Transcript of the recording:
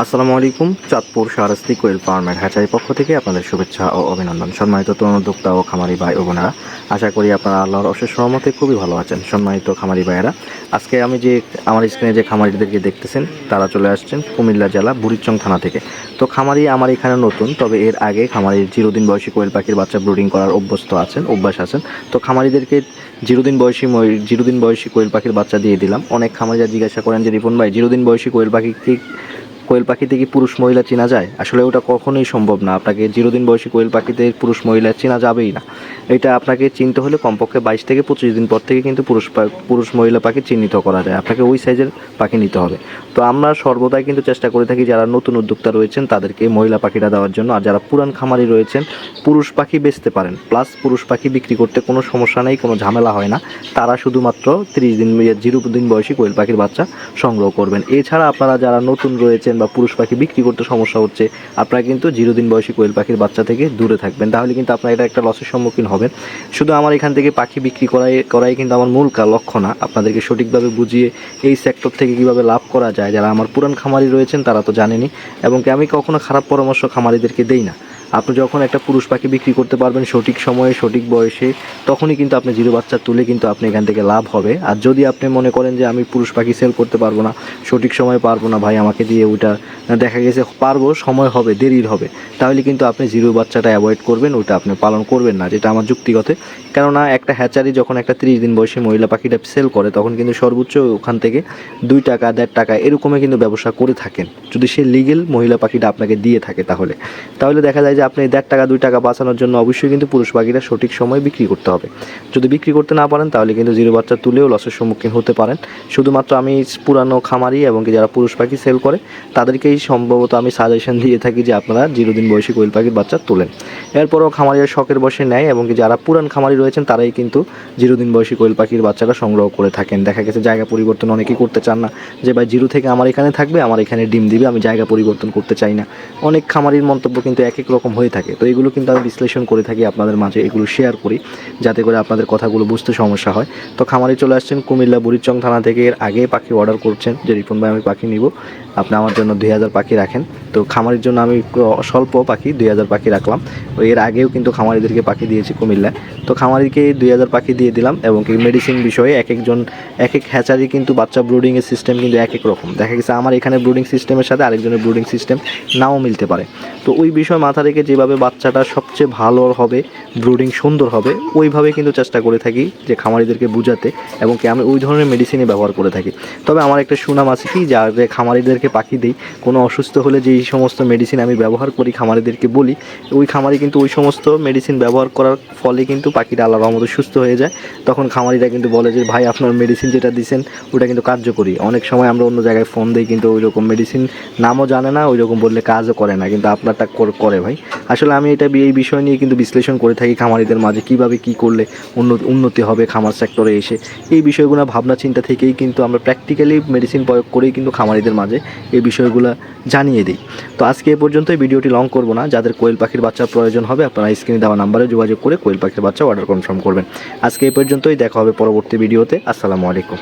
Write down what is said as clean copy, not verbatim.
আসসালামু আলাইকুম। চাঁদপুর শাহরাস্তি কোয়েল ফার্মের হ্যাচারি পক্ষ থেকে আপনাদের শুভেচ্ছা ও অভিনন্দন। সম্মানিত তরুণ উদ্যোক্তা ও খামারি ভাই ও বোনেরা, আশা করি আপনারা আল্লাহর অশেষ রহমতে খুবই ভালো আছেন। সম্মানিত খামারি ভাইয়েরা, আজকে আমি যে আমার স্ক্রিনে যে খামারিদেরকে দেখতেছেন তারা চলে আসছেন কুমিল্লা জেলা বুড়িচং থানা থেকে। তো খামারি আমার এখানে নতুন, তবে এর আগে খামারির চিরদিন বয়সী কোয়েল পাখির বাচ্চা ব্রুডিং করার অভ্যাস আছেন। তো খামারিদেরকে জিরো দিন বয়সী কোয়েল পাখির বাচ্চা দিয়ে দিলাম। অনেক খামারিরা জিজ্ঞাসা করেন যে রিপন ভাই, জিরো দিন বয়সী কোয়েল পাখিতে কি পুরুষ মহিলা চেনা যায়? আসলে ওটা কখনোই সম্ভব না। আপনাকে জিরো দিন বয়সী কোয়েল পাখিতে পুরুষ মহিলা চেনা যাবেই না। এটা আপনাকে চিনতে হলে কমপক্ষে 22 থেকে 25 দিন পর থেকে কিন্তু পুরুষ মহিলা পাখি চিহ্নিত করা যায়। আপনাকে ওই সাইজের পাখি নিতে হবে। তো আমরা সর্বদাই কিন্তু চেষ্টা করে থাকি যারা নতুন উদ্যোক্তা রয়েছেন তাদেরকে মহিলা পাখিটা দেওয়ার জন্য। আর যারা পুরান খামারি রয়েছেন, পুরুষ পাখি বেচতে পারেন, প্লাস পুরুষ পাখি বিক্রি করতে কোনো সমস্যা নেই, কোনো ঝামেলা হয় না। তারা শুধুমাত্র 0 দিন বয়সী কোয়েল পাখির বাচ্চা সংগ্রহ করবেন। এছাড়া আপনারা যারা নতুন রয়েছেন বা পুরুষ পাখি বিক্রি করতে সমস্যা হচ্ছে, আপনারা কিন্তু 0 দিন বয়সী কোয়েল পাখির বাচ্চা থেকে দূরে থাকবেন। তাহলে কিন্তু আপনারা এটা একটা লসের সম্মুখীন হবেন। শুধু আমার এখান থেকে পাখি বিক্রি করাই কিন্তু আমার মূল লক্ষ্য না। আপনাদেরকে সঠিকভাবে বুঝিয়ে এই সেক্টর থেকে কীভাবে লাভ করা যায়, যারা আমার পুরান খামারি রয়েছেন তারা তো জানেনই, এবং কি আমি কখনো খারাপ পরামর্শ খামারিদেরকে দেই না। আপনি যখন একটা পুরুষ পাখি বিক্রি করতে পারবেন সঠিক সময়ে সঠিক বয়সে, তখনই কিন্তু আপনি জিরো বাচ্চা তুলে কিন্তু আপনি এখান থেকে লাভ হবে। আর যদি আপনি মনে করেন যে আমি পুরুষ পাখি সেল করতে পারবো না, সঠিক সময় পারবো না ভাই, আমাকে দিয়ে ওইটা দেখা গেছে পারবো, সময় হবে, দেরির হবে, তাহলে কিন্তু আপনি জিরো বাচ্চাটা অ্যাভয়েড করবেন, ওইটা আপনি পালন করবেন না, যেটা আমার যুক্তিগত। কেননা একটা হ্যাচারি যখন একটা 30 দিন বয়সী মহিলা পাখিটা সেল করে, তখন কিন্তু সর্বোচ্চ ওখান থেকে 2 টাকা 1.5 টাকা এরকমই কিন্তু ব্যবসা করে থাকেন, যদি সে লিগেল মহিলা পাখিটা আপনাকে দিয়ে থাকে। তাহলে দেখা যায় যে আপনি 1.5 টাকা 2 টাকা বাঁচানোর জন্য অবশ্যই কিন্তু পুরুষ পাখিটা সঠিক সময়ে বিক্রি করতে হবে। যদি বিক্রি করতে না পারেন তাহলে কিন্তু জিরো বাচ্চা তুলেও লসের সম্মুখীন হতে পারেন। শুধুমাত্র আমি পুরানো খামারি এবং যারা পুরুষ পাখি সেল করে তাদেরকেই সম্ভবত আমি সাজেশন দিয়ে থাকি যে আপনারা 0 দিন বয়সী কোয়েল পাখির বাচ্চা তোলেন। এরপরও খামারিরা শখের বসে নেয়, এবং যারা পুরান খামারি রয়েছেন তারাই কিন্তু 0 দিন বয়সী কোয়েল পাখির বাচ্চাটা সংগ্রহ করে থাকেন। দেখা গেছে জায়গা পরিবর্তন অনেকেই করতে চান না, যে ভাই জিরো থেকে আমার এখানে থাকবে, আমার এখানে ডিম দিবে, আমি জায়গা পরিবর্তন করতে চাই না। অনেক খামারির মন্তব্য কিন্তু এক এক রকম হয়ে থাকে। তো এগুলো কিন্তু আমি বিশ্লেষণ করে থাকি আপনাদের মাঝে, এগুলো শেয়ার করি যাতে করে আপনাদের কথাগুলো বুঝতে সমস্যা হয়। তো খামারি চলে আসছেন কুমিল্লা বুড়িচং থানা থেকে। এর আগে পাখি অর্ডার করছেন যে রিপন ভাই আমি পাখি নিব, আপনি আমার জন্য 2000 পাখি রাখেন। তো খামারির জন্য আমি স্বল্প পাখি 2000 পাখি রাখলাম। এর আগেও কিন্তু খামারিদেরকে পাখি দিয়েছি কুমিল্লায়। তো খামারিকে 2000 পাখি দিয়ে দিলাম। এবং কি মেডিসিন বিষয়ে এক এক হ্যাচারি কিন্তু বাচ্চা ব্রুডিংয়ের সিস্টেম কিন্তু এক এক রকম। দেখা গেছে আমার এখানে ব্রুডিং সিস্টেমের সাথে আরেকজনের ব্রুডিং সিস্টেম নাও মিলতে পারে। তো ওই বিষয় মাথা রেখে যেভাবে বাচ্চাটা সবচেয়ে ভালো হবে, ব্রুডিং সুন্দর হবে, ওইভাবে কিন্তু চেষ্টা করে থাকি যে খামারিদেরকে বোঝাতে, এবং কি আমি ওই ধরনের মেডিসিনই ব্যবহার করে থাকি। তবে আমার একটা সুনাম আছে কি, যে খামারিদেরকে পাখি দিই, কোনো অসুস্থ হলে যেই সমস্ত মেডিসিন আমি ব্যবহার করি খামারিদেরকে বলি, ওই খামারি কিন্তু ওই সমস্ত মেডিসিন ব্যবহার করার ফলে কিন্তু পাখিটা আল্লাহর রহমতে সুস্থ হয়ে যায়। তখন খামারিরা কিন্তু বলে যে ভাই আপনার মেডিসিন যেটা দিয়েছেন ওটা কিন্তু কার্যকরী। অনেক সময় আমরা অন্য জায়গায় ফোন দিই, কিন্তু ওই রকম মেডিসিন নামও জানে না, ওই রকম বললে কাজও করে না, কিন্তু আপনারটা করে ভাই। আসলে আমি এই বিষয় নিয়ে কিন্তু বিশ্লেষণ করে থাকি খামারিদের মাঝে, কীভাবে কী করলে উন্নতি হবে খামার সেক্টরে এসে। এই বিষয়গুলো ভাবনা চিন্তা থেকেই কিন্তু আমরা প্র্যাকটিক্যালি মেডিসিন প্রয়োগ করেই কিন্তু খামারিদের মাঝে এই বিষয়গুলো জানিয়ে দিই। তো আজকে এ পর্যন্তই, ভিডিওটি লং করব না। যাদের কোয়েল পাখির বাচ্চার প্রয়োজন হবে আপনারা স্ক্রিনে দেওয়া নাম্বারে যোগাযোগ করে কোয়েল পাখির বাচ্চা অর্ডার কনফার্ম করবেন। আজকে এ পর্যন্তই, দেখা হবে পরবর্তী ভিডিওতে। আসসালামু আলাইকুম।